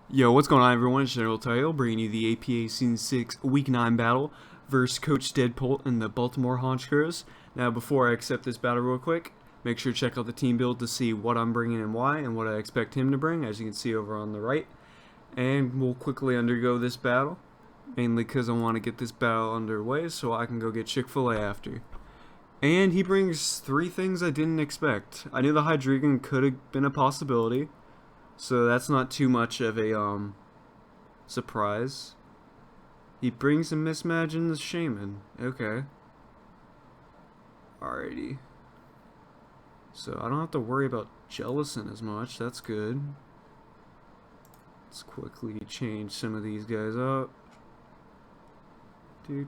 Yo, what's going on, everyone? It's GeneralTarheel bringing you the APA Season 6 Week 9 battle versus Coach Deadbolt and the Baltimore Honchkrows. Now, before I accept this battle real quick, make sure to check out the team build to see what I'm bringing and why, and what I expect him to bring, as you can see over on the right. And we'll quickly undergo this battle, mainly because I want to get this battle underway so I can go get Chick-fil-A after. And he brings three things I didn't expect. I knew the Hydreigon could have been a possibility, so that's not too much of a surprise. He brings a mismatch in the Shaman. Okay. Alrighty. So I don't have to worry about Jellicent as much. That's good. Let's quickly change some of these guys up. It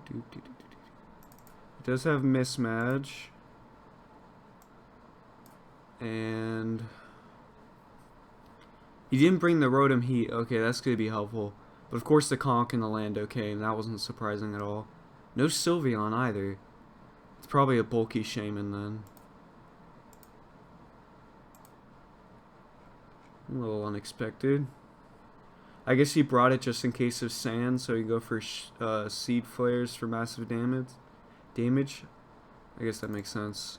does have mismatch. And he didn't bring the Rotom Heat. Okay, that's going to be helpful. But of course the Conk and the Land, okay, and that wasn't surprising at all. No Sylveon either. It's probably a bulky Shaman then. A little unexpected. I guess he brought it just in case of sand, so you go for Seed Flares for massive damage. I guess that makes sense.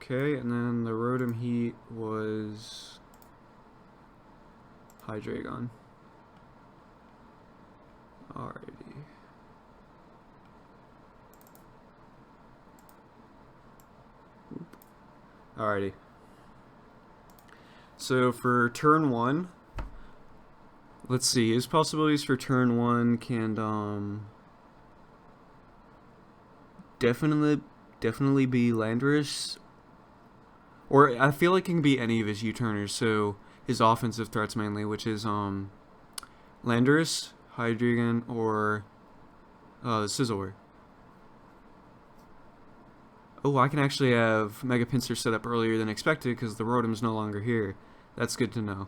Okay, and then the Rotom Heat was Hydreigon. Alrighty. Alrighty. So for turn 1, let's see, his possibilities for turn 1 can definitely be Landorus. Or I feel like it can be any of his U-turners, so his offensive threats mainly, which is Landorus, Hydreigon, or Scizor. Oh, I can actually have Mega Pinsir set up earlier than expected because the Rotom's no longer here. That's good to know.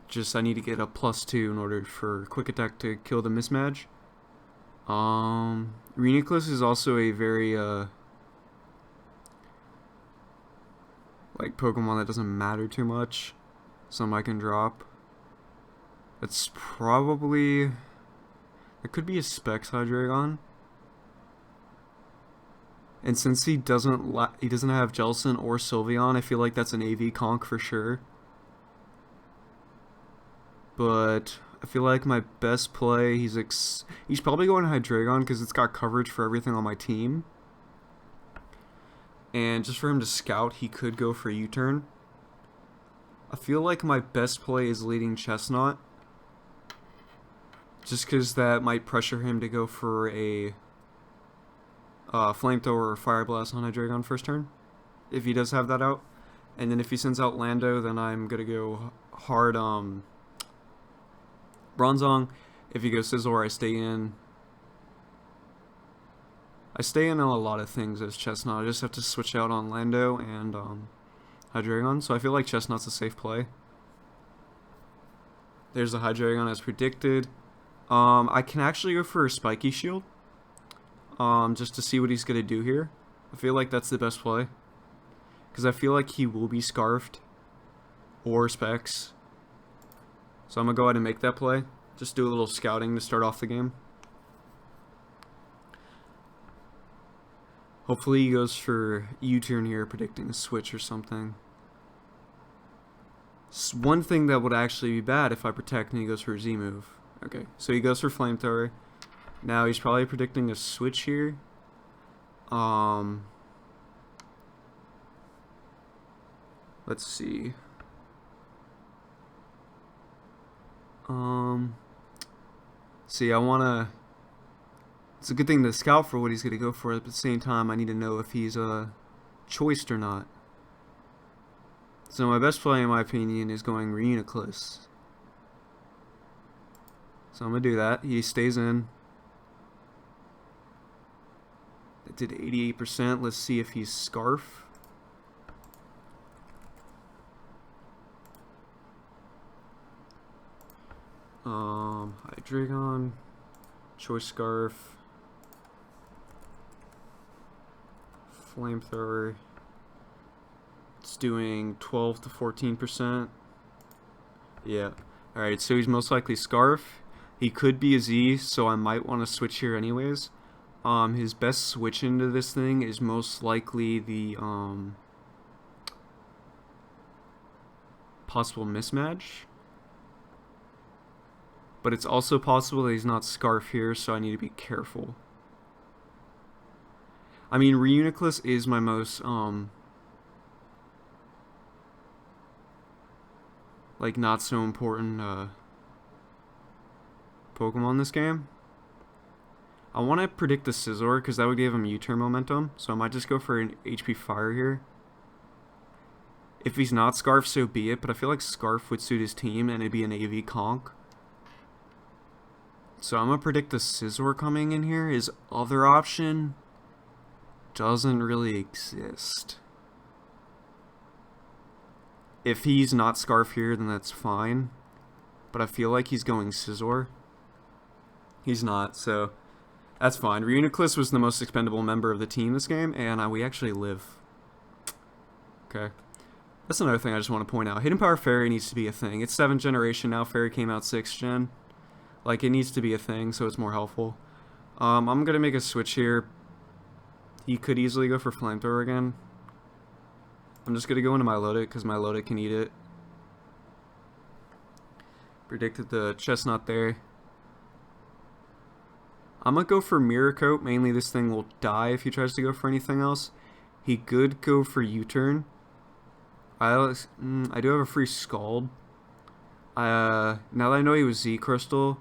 Just I need to get a +2 in order for Quick Attack to kill the mismatch. Reuniclus is also a very like Pokemon that doesn't matter too much. Some I can drop. That's probably, it could be a Specs Hydreigon. And since he doesn't have Jellicent or Sylveon, I feel like that's an AV Conk for sure. But I feel like my best play, he's probably going Hydreigon because it's got coverage for everything on my team. And just for him to scout, he could go for a U-turn. I feel like my best play is leading Chestnut. Just because that might pressure him to go for a Flamethrower or Fire Blast on Hydreigon first turn, if he does have that out. And then if he sends out Lando, then I'm going to go hard Bronzong. If he goes Scizor, I stay in. I stay in on a lot of things as Chestnut. I just have to switch out on Lando and Hydreigon, so I feel like Chestnut's a safe play. There's the Hydreigon as predicted. I can actually go for a Spiky Shield, just to see what he's going to do here. I feel like that's the best play, because I feel like he will be Scarfed or Specs. So I'm going to go ahead and make that play. Just do a little scouting to start off the game. Hopefully he goes for U-turn here, predicting a switch or something. One thing that would actually be bad if I protect and he goes for a Z-move. Okay, so he goes for Flamethrower. Now he's probably predicting a switch here. Let's see. See, I wanna. It's a good thing to scout for what he's gonna go for. At the same time, I need to know if he's choiced or not. So my best play, in my opinion, is going Reuniclus. So I'm gonna do that. He stays in. It did 88%. Let's see if he's Scarf. Hydreigon, Choice Scarf, Flamethrower, It's doing 12 to 14%. Yeah. Alright, so he's most likely Scarf. He could be a Z, so I might want to switch here anyways. His best switch into this thing is most likely the possible mismatch. But it's also possible that he's not Scarf here, so I need to be careful. I mean, Reuniclus is my most like not so important Pokemon this game. I want to predict the Scizor because that would give him U-turn momentum, so I might just go for an HP Fire here. If he's not Scarf, so be it, but I feel like Scarf would suit his team and it'd be an AV Conk. So I'm going to predict the Scizor coming in here. His other option doesn't really exist. If he's not Scarf here, then that's fine. But I feel like he's going Scizor. He's not, so that's fine. Reuniclus was the most expendable member of the team this game, and we actually live. Okay. That's another thing I just want to point out. Hidden Power Fairy needs to be a thing. It's 7th generation now. Fairy came out 6th gen. Like, it needs to be a thing, so it's more helpful. I'm going to make a switch here. He could easily go for Flamethrower again. I'm just going to go into Milotic, because Milotic can eat it. Predicted the Chestnut there. I'm going to go for Mirror Coat. Mainly this thing will die if he tries to go for anything else. He could go for U-turn. I do have a free Scald. Now that I know he was Z-Crystal,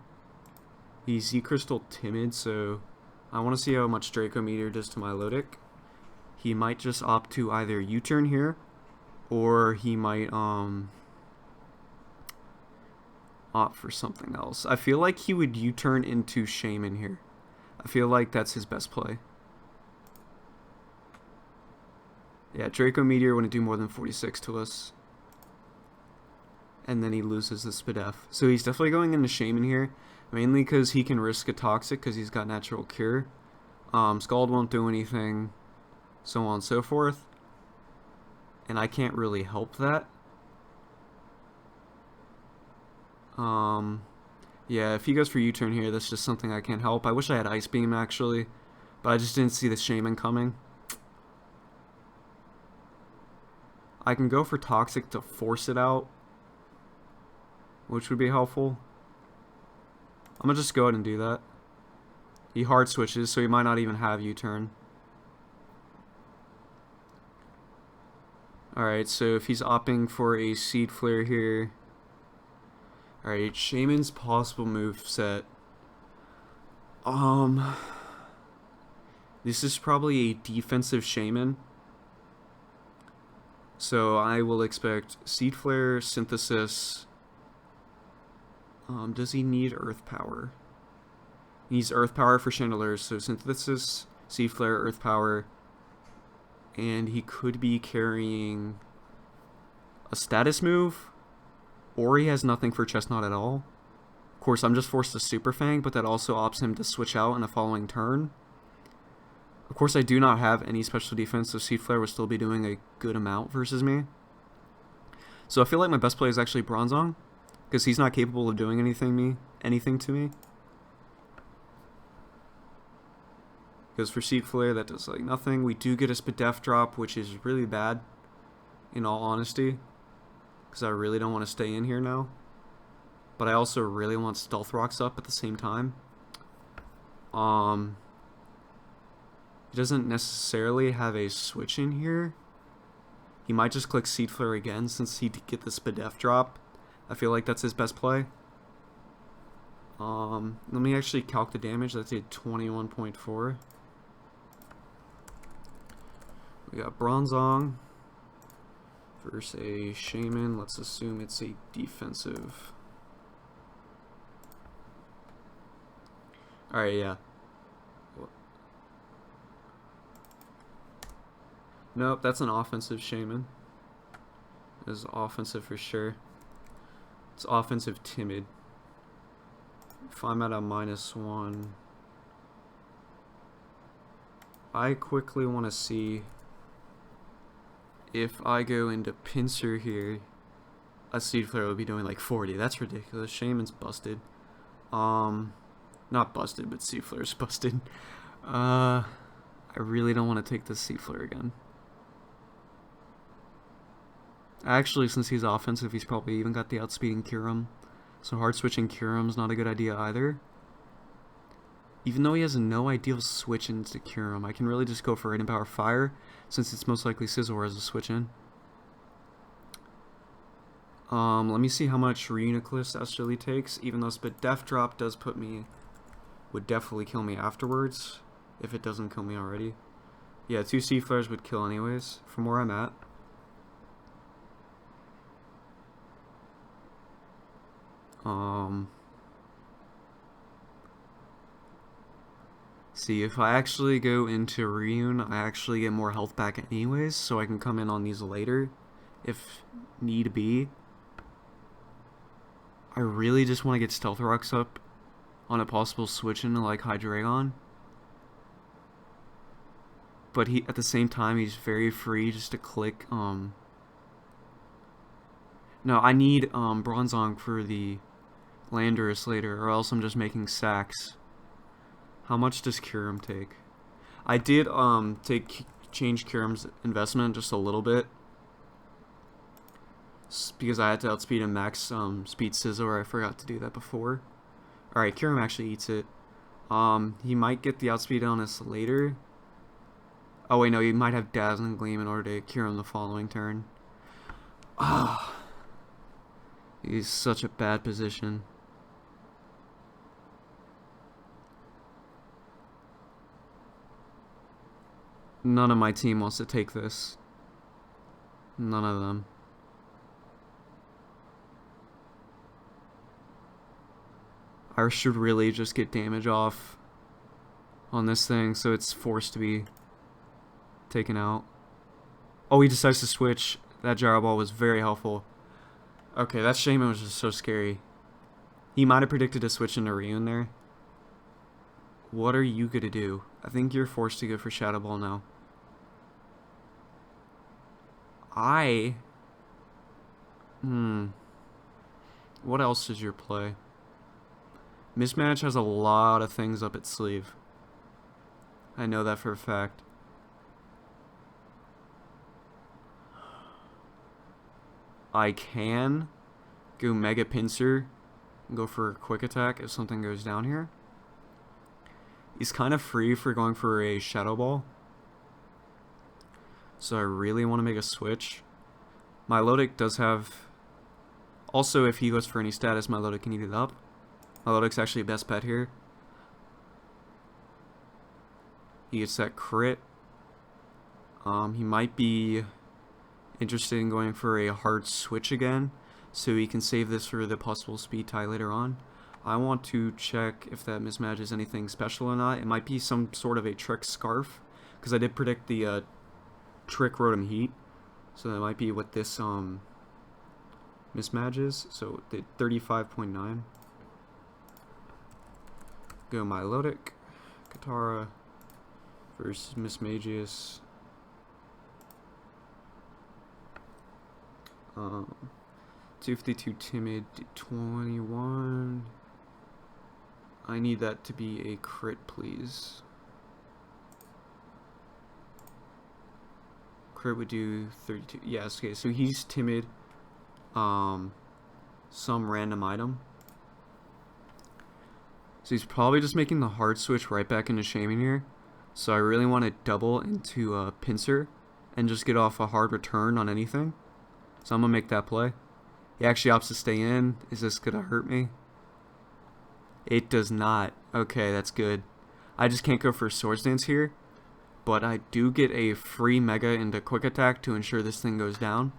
he's Z-Crystal Timid, so I want to see how much Draco Meteor does to Milotic. He might just opt to either U-turn here, or he might opt for something else. I feel like he would U-turn into Shaman here. I feel like that's his best play. Yeah, Draco Meteor wouldn't do more than 46 to us. And then he loses the Spadef. So he's definitely going into Shaman here. Mainly because he can risk a Toxic because he's got Natural Cure. Scald won't do anything. So on and so forth. And I can't really help that. Yeah, if he goes for U-turn here, that's just something I can't help. I wish I had Ice Beam actually. But I just didn't see the Shaman coming. I can go for Toxic to force it out, which would be helpful. I'm going to just go ahead and do that. He hard switches, so he might not even have U-turn. Alright, so if he's opting for a Seed Flare here. Alright, Shaman's possible move set. This is probably a defensive Shaman. So I will expect Seed Flare, Synthesis. Does he need Earth Power? He needs Earth Power for Chandelures, so Synthesis, Seed Flare, Earth Power. And he could be carrying a status move, or he has nothing for Chestnut at all. Of course, I'm just forced to Super Fang, but that also opts him to switch out in the following turn. Of course, I do not have any special defense, so Seed Flare will still be doing a good amount versus me. So I feel like my best play is actually Bronzong, because he's not capable of doing anything to me. Because for Seed Flare, that does like nothing. We do get a Spadef drop, which is really bad, in all honesty, because I really don't want to stay in here now. But I also really want Stealth Rocks up at the same time. He doesn't necessarily have a switch in here. He might just click Seed Flare again since he'd get the Spadef drop. I feel like that's his best play. Let me actually calc the damage. That's a 21.4. We got Bronzong versus a Shaman. Let's assume it's a defensive. Alright, yeah. Nope, that's an offensive Shaman. It's offensive for sure. It's offensive Timid. If I'm at a -1, I quickly want to see if I go into pincer here, a Seed Flare would be doing like 40. That's ridiculous. Shaman's busted. Not busted, but Seed Flare's busted. I really don't want to take this Seed Flare again. Actually, since he's offensive, he's probably even got the outspeeding Kyurem. So hard switching Kyurem's not a good idea either. Even though he has no ideal switch into Kyurem, I can really just go for Radiant Power Fire, since it's most likely Scizor as a switch in. Let me see how much Reuniclus actually takes, even though Spit Death Drop does put me, would definitely kill me afterwards, if it doesn't kill me already. Yeah, 2 Seed Flares would kill anyways, from where I'm at. See, if I actually go into Reun, I actually get more health back anyways, so I can come in on these later, if need be. I really just want to get Stealth Rocks up on a possible switch into like Hydreigon. But he, at the same time, he's very free just to click, No, I need, Bronzong for the Landorus later, or else I'm just making sacks. How much does Kyurem take? I did, change Kyurem's investment just a little bit. Because I had to outspeed and max, speed Scizor. I forgot to do that before. Alright, Kyurem actually eats it. He might get the outspeed on us later. Oh wait, no, he might have Dazzling Gleam in order to cure him the following turn. Ah, he's such a bad position. None of my team wants to take this. None of them. I should really just get damage off on this thing so it's forced to be taken out. Oh, he decides to switch. That Gyro Ball was very helpful. Okay, that Shaman was just so scary. He might have predicted a switch into Reun there. What are you gonna do? I think you're forced to go for Shadow Ball now. What else is your play? Mismatch has a lot of things up its sleeve. I know that for a fact. I can go Mega Pinsir and go for a Quick Attack if something goes down here. He's kind of free for going for a Shadow Ball. So I really want to make a switch. Milotic does have... Also, if he goes for any status, Milotic can eat it up. Milotic's actually best bet here. He gets that crit. He might be interested in going for a hard switch again, so he can save this for the possible speed tie later on. I want to check if that mismatch is anything special or not. It might be some sort of a Trick Scarf, because I did predict the Trick Rotom Heat, so that might be what this mismatch is. So the 35.9. Go Milotic, Katara versus Mismagius. 252 Timid, 21. I need that to be a crit, please. Crit would do 32. Yes, okay, so he's Timid. Some random item. So he's probably just making the hard switch right back into Shaman here. So I really want to double into Pinsir and just get off a hard return on anything. So I'm going to make that play. He actually opts to stay in. Is this going to hurt me? It does not. Okay, that's good. I just can't go for Swords Dance here. But I do get a free Mega into Quick Attack to ensure this thing goes down.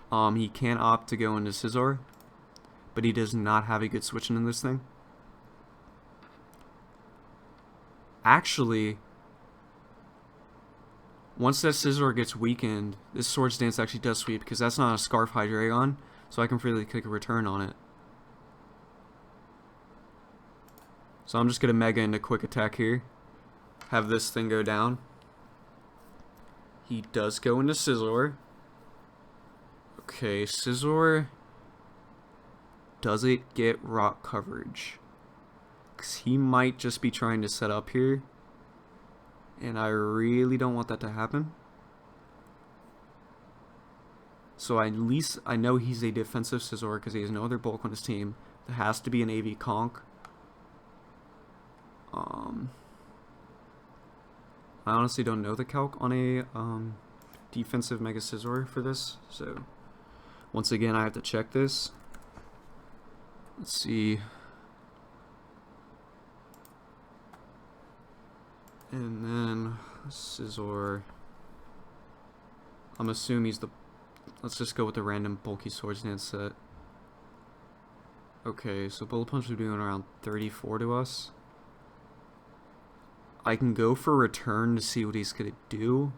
He can opt to go into Scizor. But he does not have a good switch into this thing. Actually, once that Scizor gets weakened, this Swords Dance actually does sweep, because that's not a Scarf Hydreigon, so I can freely click a return on it. So I'm just going to Mega into Quick Attack here. Have this thing go down. He does go into Scizor. Okay, Scizor. Does it get rock coverage? Because he might just be trying to set up here. And I really don't want that to happen. So at least I know he's a defensive Scizor because he has no other bulk on his team. There has to be an AV Conk. I honestly don't know the calc on a defensive Mega Scizor for this. So once again, I have to check this. Let's see. And then Scizor. I'm assuming he's the... Let's just go with the random bulky Swords Dance set. Okay, so Bullet Punch is doing around 34 to us. I can go for return to see what he's gonna do.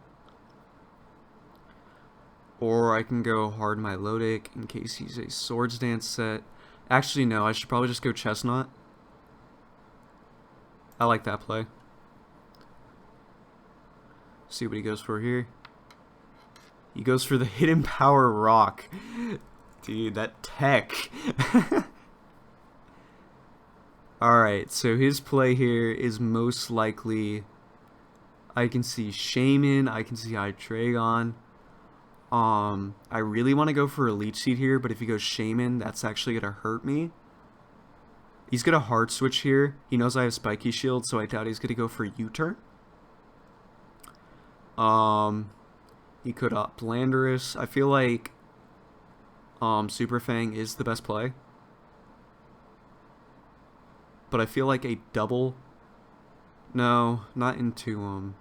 Or I can go hard Milotic in case he's a Swords Dance set. Actually, no, I should probably just go Chestnut. I like that play. See what he goes for here. He goes for the Hidden Power Rock. Dude, that tech. Alright, so his play here is most likely... I can see Shaman, I can see Hydreigon. I really want to go for a Leech Seed here, but if he goes Shaman, that's actually going to hurt me. He's going to hard switch here. He knows I have Spiky Shield, so I doubt he's going to go for U-turn. He could opt Landorus. I feel like Super Fang is the best play. But I feel like a double... No, not into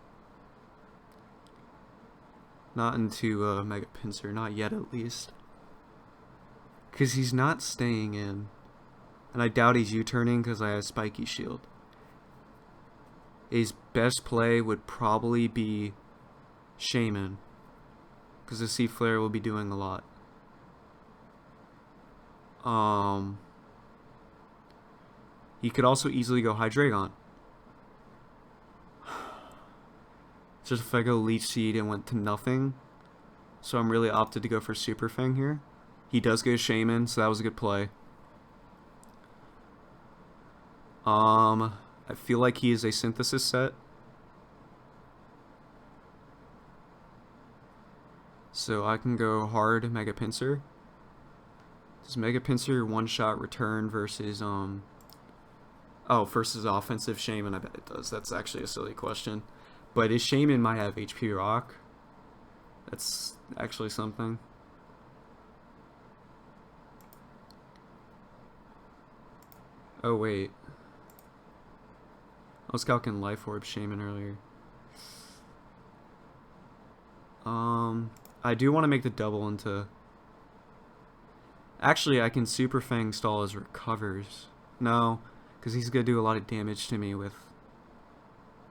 Mega Pinsir, not yet at least. Because he's not staying in. And I doubt he's U-turning because I have Spiky Shield. His best play would probably be Shaman. Because the Sea Flare will be doing a lot. He could also easily go Hydreigon. Just if I go Leech Seed and went to nothing. So I'm really opted to go for Super Fang here. He does go Shaman, so that was a good play. I feel like he is a Synthesis set. So I can go hard Mega Pinsir. Does Mega Pinsir one-shot return versus versus offensive Shaman? I bet it does. That's actually a silly question. But his Shaman might have HP Rock. That's actually something. Oh wait. I was calculating Life Orb Shaman earlier. I do want to make the double into... Actually, I can Super Fang stall his recovers. No, because he's going to do a lot of damage to me with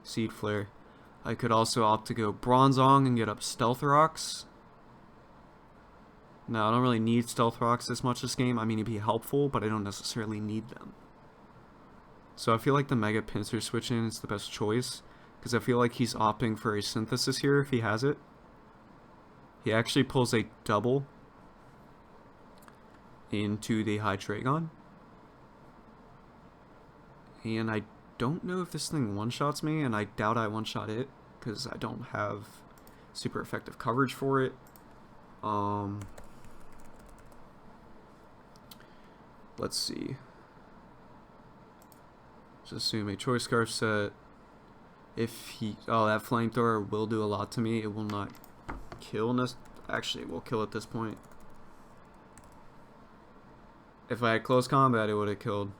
Seed Flare. I could also opt to go Bronzong and get up Stealth Rocks. No, I don't really need Stealth Rocks this much this game. I mean, it'd be helpful, but I don't necessarily need them. So I feel like the Mega Pinsir switch in is the best choice, because I feel like he's opting for a Synthesis here if he has it. He actually pulls a double into the Hydreigon. And I don't know if this thing one-shots me, and I doubt I one-shot it, because I don't have super effective coverage for it. Let's see. Just assume a Choice Scarf set. If he... Oh, that Flamethrower will do a lot to me. It will not kill... Actually, it will kill at this point. If I had close combat, it would have killed...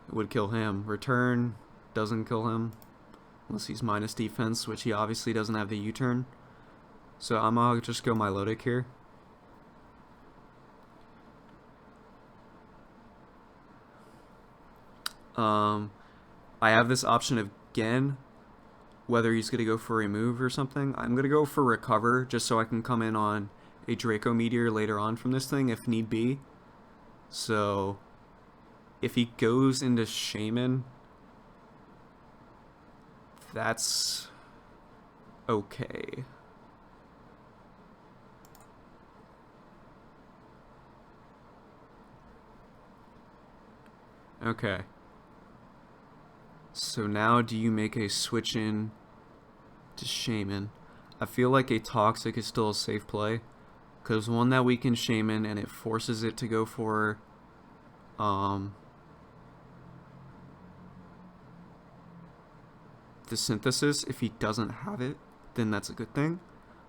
It would kill him. Return doesn't kill him. Unless he's minus defense, which he obviously doesn't have the U-turn. So I'm gonna just go Milotic here. I have this option again, whether he's gonna go for a move or something. I'm gonna go for Recover, just so I can come in on a Draco Meteor later on from this thing, if need be. So, if he goes into Shaman, that's okay. Okay. So now do you make a switch in to Shaman? I feel like a Toxic is still a safe play. Because one that weakens Shaman and it forces it to go for the Synthesis. If he doesn't have it, then that's a good thing.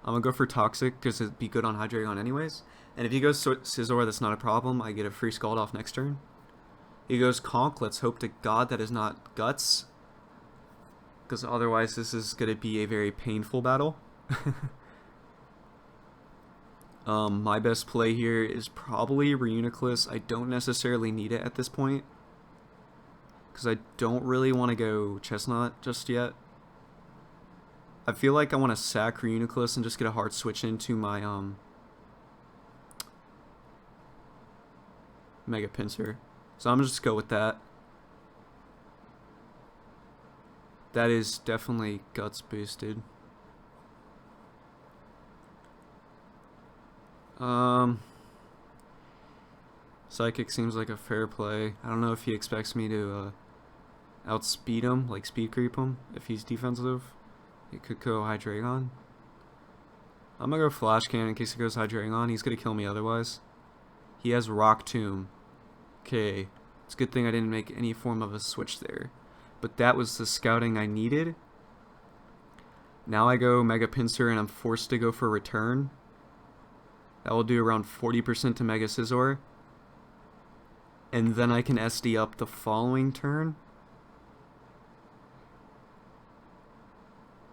I'm going to go for Toxic because it'd be good on Hydreigon anyways. And if he goes Scizor, that's not a problem. I get a free Scald off next turn. He goes Conk. Let's hope to God that is not Guts. Because otherwise this is going to be a very painful battle. My best play here is probably Reuniclus. I don't necessarily need it at this point. Because I don't really want to go Chestnut just yet. I feel like I want to sack Reuniclus and just get a hard switch into my Mega Pinsir. So I'm just go with that. That is definitely Guts boosted. Psychic seems like a fair play. I don't know if he expects me to outspeed him, like speed creep him, if he's defensive. It could go Hydreigon. I'm gonna go Flash Cannon in case he goes Hydreigon. He's gonna kill me otherwise. He has Rock Tomb. Okay. It's a good thing I didn't make any form of a switch there. But that was the scouting I needed. Now I go Mega Pinsir and I'm forced to go for Return. That will do around 40% to Mega Scizor. And then I can SD up the following turn.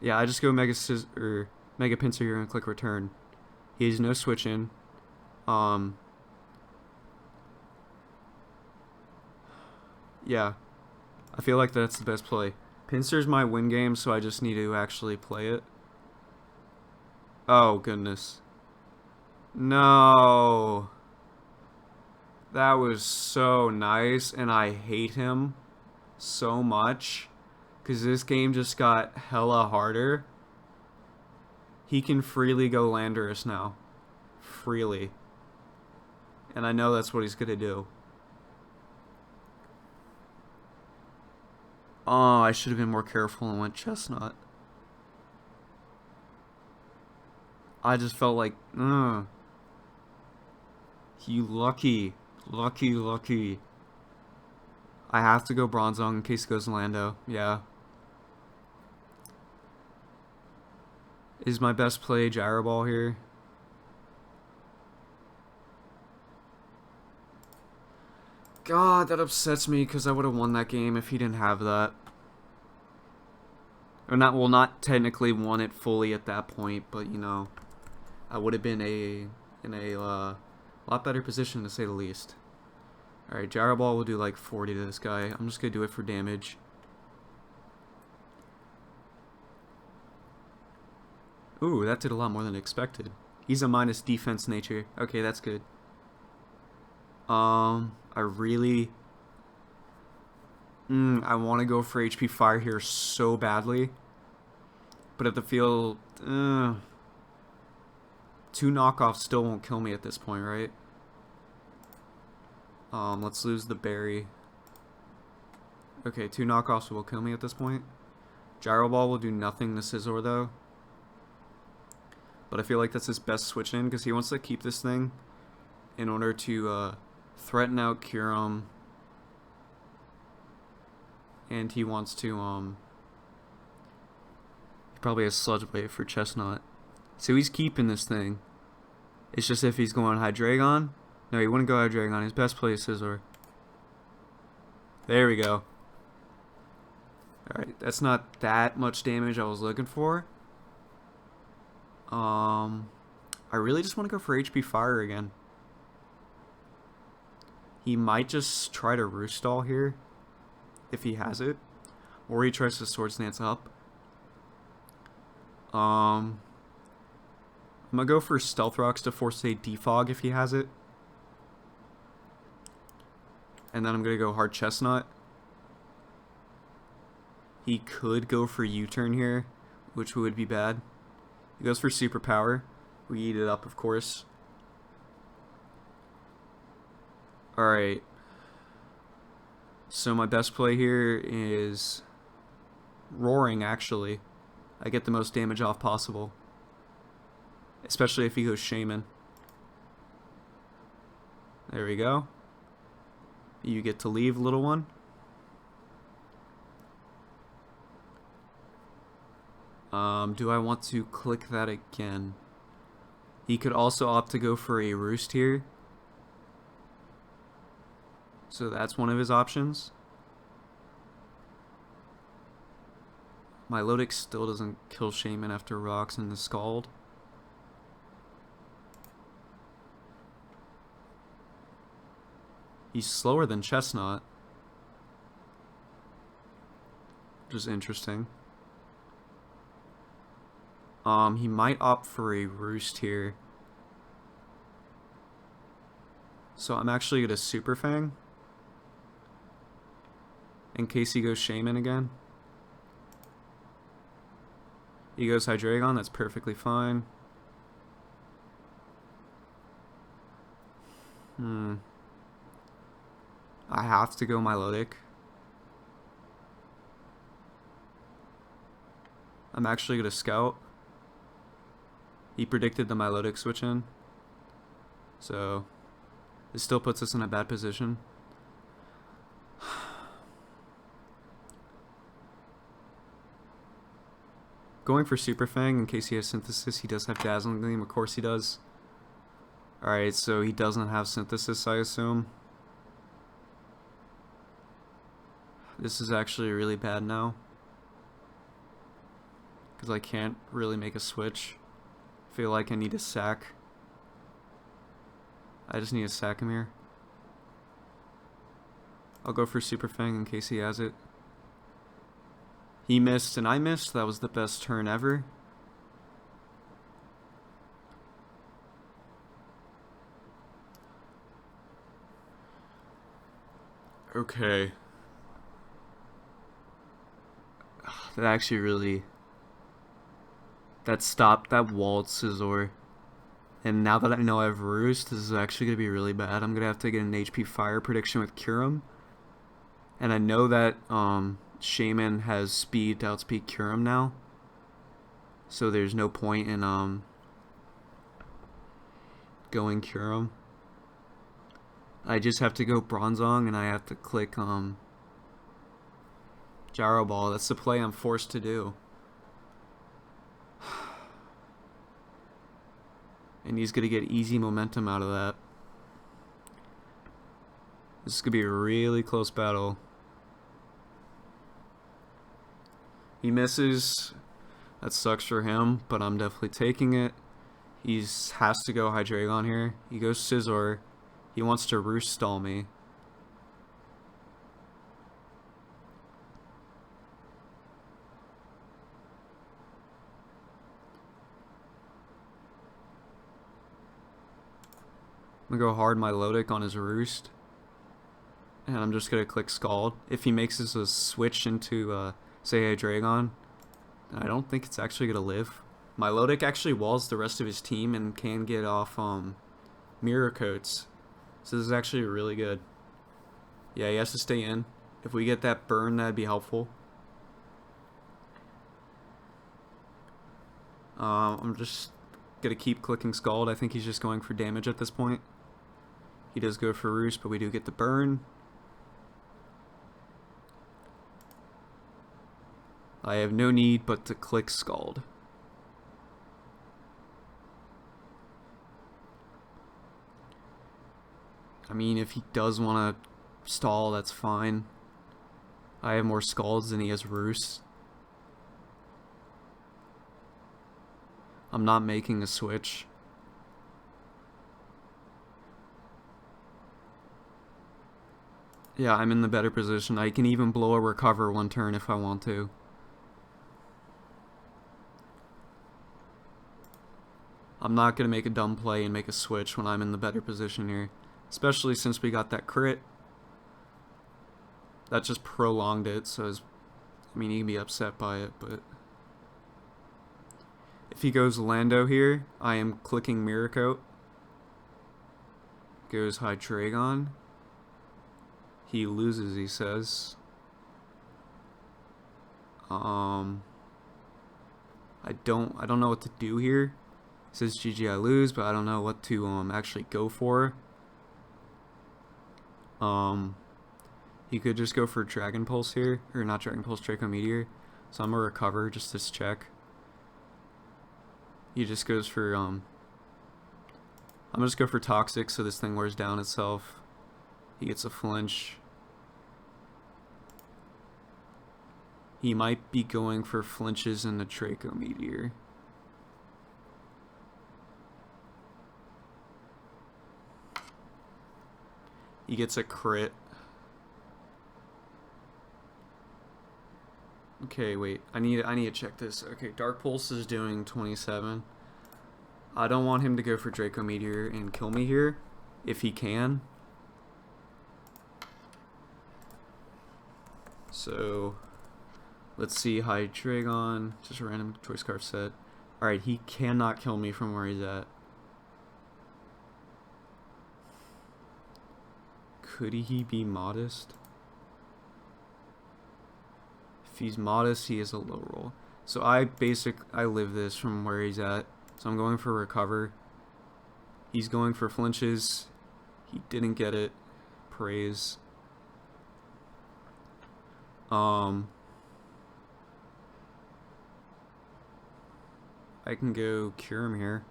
Yeah, I just go Mega Pinsir here and click Return. He has no switch in. Yeah. I feel like that's the best play. Pinsir's my win game, so I just need to actually play it. Oh, goodness. No. That was so nice, and I hate him so much. Because this game just got hella harder. He can freely go Landorus now. Freely. And I know that's what he's going to do. Oh, I should have been more careful and went Chestnut. I just felt like, you lucky. Lucky. I have to go Bronzong in case it goes Lando. Yeah. Is my best play Gyro Ball here? God, that upsets me because I would have won that game if he didn't have that. Or not, well, not technically won it fully at that point, but you know, I would have been in a lot better position to say the least. Alright, Gyro Ball will do like 40 to this guy. I'm just going to do it for damage. Ooh, that did a lot more than expected. He's a minus defense nature. Okay, that's good. I really... I want to go for HP Fire here so badly. But at the field... 2 knockoffs still won't kill me at this point, right? Let's lose the berry. Okay, 2 knockoffs will kill me at this point. Gyro Ball will do nothing to Scizor though. But I feel like that's his best switch in because he wants to keep this thing in order to threaten out Kyurem. And he wants to he probably has Sludge Wave for Chestnut. So he's keeping this thing. It's just if he's going Hydreigon. No, he wouldn't go Hydreigon. His best play is Scizor. There we go. Alright, that's not that much damage I was looking for. I really just want to go for HP Fire again. He might just try to Roost Stall here, if he has it. Or he tries to Swords Dance up. I'm gonna go for Stealth Rocks to force a Defog if he has it. And then I'm gonna go Hard Chestnut. He could go for U-turn here, which would be bad. He goes for Superpower. We eat it up, of course. Alright. So my best play here is roaring, actually. I get the most damage off possible. Especially if he goes shaman. There we go. You get to leave, little one. Do I want to click that again? He could also opt to go for a roost here. So that's one of his options. My Lodic still doesn't kill Shaman after rocks and the Scald. He's slower than Chestnut, which is interesting. He might opt for a roost here. So I'm actually gonna Super Fang in case he goes Shaman again. He goes Hydreigon, that's perfectly fine. I have to go Milotic. I'm actually gonna Scout. He predicted the Milotic switch in. So this still puts us in a bad position. Going for Super Fang in case he has Synthesis. He does have Dazzling Gleam, of course he does. Alright, so he doesn't have Synthesis, I assume. This is actually really bad now, because I can't really make a switch. I feel like I need to sack. I just need to sack him here. I'll go for Super Fang in case he has it. He missed and I missed. That was the best turn ever. Okay. That actually really... That stopped, that walled Scizor. And now that I know I have Roost, this is actually going to be really bad. I'm going to have to get an HP Fire prediction with Kyurem. And I know that Shaman has speed to outspeed Kyurem now. So there's no point in going Kyurem. I just have to go Bronzong and I have to click Gyro Ball. That's the play I'm forced to do. And he's going to get easy momentum out of that. This is going to be a really close battle. He misses. That sucks for him, but I'm definitely taking it. He has to go Hydreigon here. He goes Scizor. He wants to Roost stall me. I'm gonna go hard my Lodic on his Roost. And I'm just gonna click Scald. If he makes this a switch into, say, Hydreigon, I don't think it's actually gonna live. My Lodic actually walls the rest of his team and can get off, Mirror Coats. So this is actually really good. Yeah, he has to stay in. If we get that burn, that'd be helpful. I'm just gonna keep clicking Scald. I think he's just going for damage at this point. He does go for Roost, but we do get the burn. I have no need but to click Scald. I mean, if he does want to stall, that's fine. I have more Scalds than he has Roosts. I'm not making a switch. Yeah, I'm in the better position. I can even blow a recover one turn if I want to. I'm not going to make a dumb play and make a switch when I'm in the better position here. Especially since we got that crit. That just prolonged it, so I mean, he can be upset by it, but... If he goes Lando here, I am clicking Mirror Coat. Goes Hydreigon. He loses, he says. I don't know what to do here. It says GG, I lose, but I don't know what to actually go for. He could just go for Dragon Pulse here, or not Dragon Pulse, Draco Meteor. So I'm gonna recover just to check. He just goes for I'm gonna just go for Toxic so this thing wears down itself. He gets a flinch. He might be going for flinches in the Draco Meteor. He gets a crit. Okay, wait. I need to check this. Okay, Dark Pulse is doing 27. I don't want him to go for Draco Meteor and kill me here, if he can. So, let's see. Hydreigon, just a random choice scarf set. Alright, he cannot kill me from where he's at. Could he be modest? If he's modest, he is a low roll. So I live this from where he's at. So I'm going for recover. He's going for flinches. He didn't get it. Praise. I can go cure him here.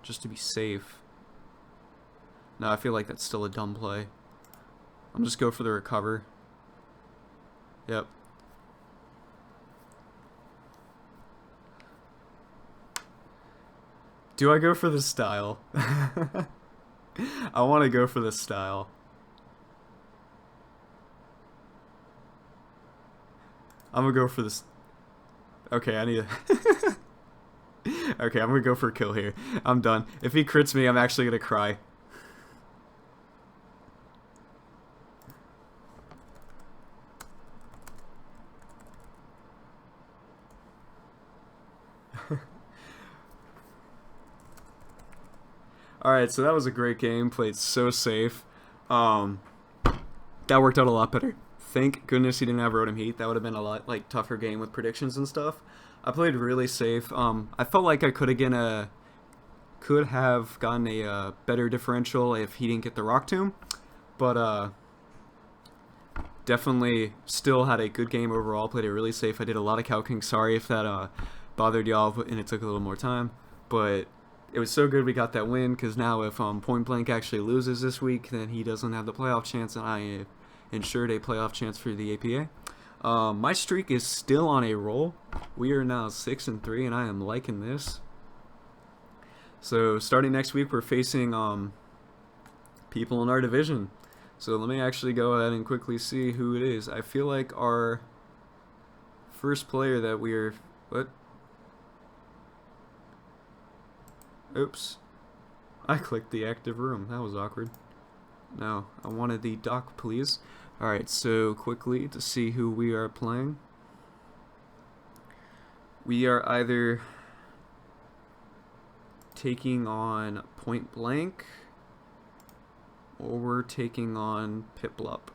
Just to be safe. No, I feel like that's still a dumb play. I'm just go for the recover. Yep. Do I go for the style? I want to go for the style. I'm gonna go for this. Okay, I need to. Okay, I'm gonna go for a kill here. I'm done. If he crits me, I'm actually gonna cry. Alright, so that was a great game. Played so safe. That worked out a lot better. Thank goodness he didn't have Rotom Heat. That would have been a lot tougher game with predictions and stuff. I played really safe. I felt like I could have gotten a better differential if he didn't get the Rock Tomb. But definitely still had a good game overall. Played it really safe. I did a lot of calcing. Sorry if that bothered y'all and it took a little more time. But it was so good we got that win, because now if Point Blank actually loses this week, then he doesn't have the playoff chance, and I ensured a playoff chance for the APA. My streak is still on a roll. We are now 6-3, and I am liking this. So starting next week, we're facing people in our division. So let me actually go ahead and quickly see who it is. I feel like our first player that we're... What? Oops. I clicked the active room. That was awkward. No, I wanted the dock, please. Alright, so quickly to see who we are playing. We are either taking on Point Blank or we're taking on Piplup.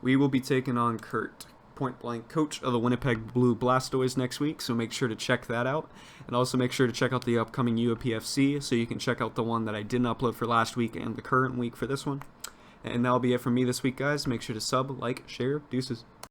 We will be taking on Kurt, Point Blank coach of the Winnipeg Blue Blastoise next week, so make sure to check that out. And also make sure to check out the upcoming UAPFC, so you can check out the one that I didn't upload for last week and the current week for this one. And that'll be it from me this week, guys. Make sure to sub, like, share, deuces.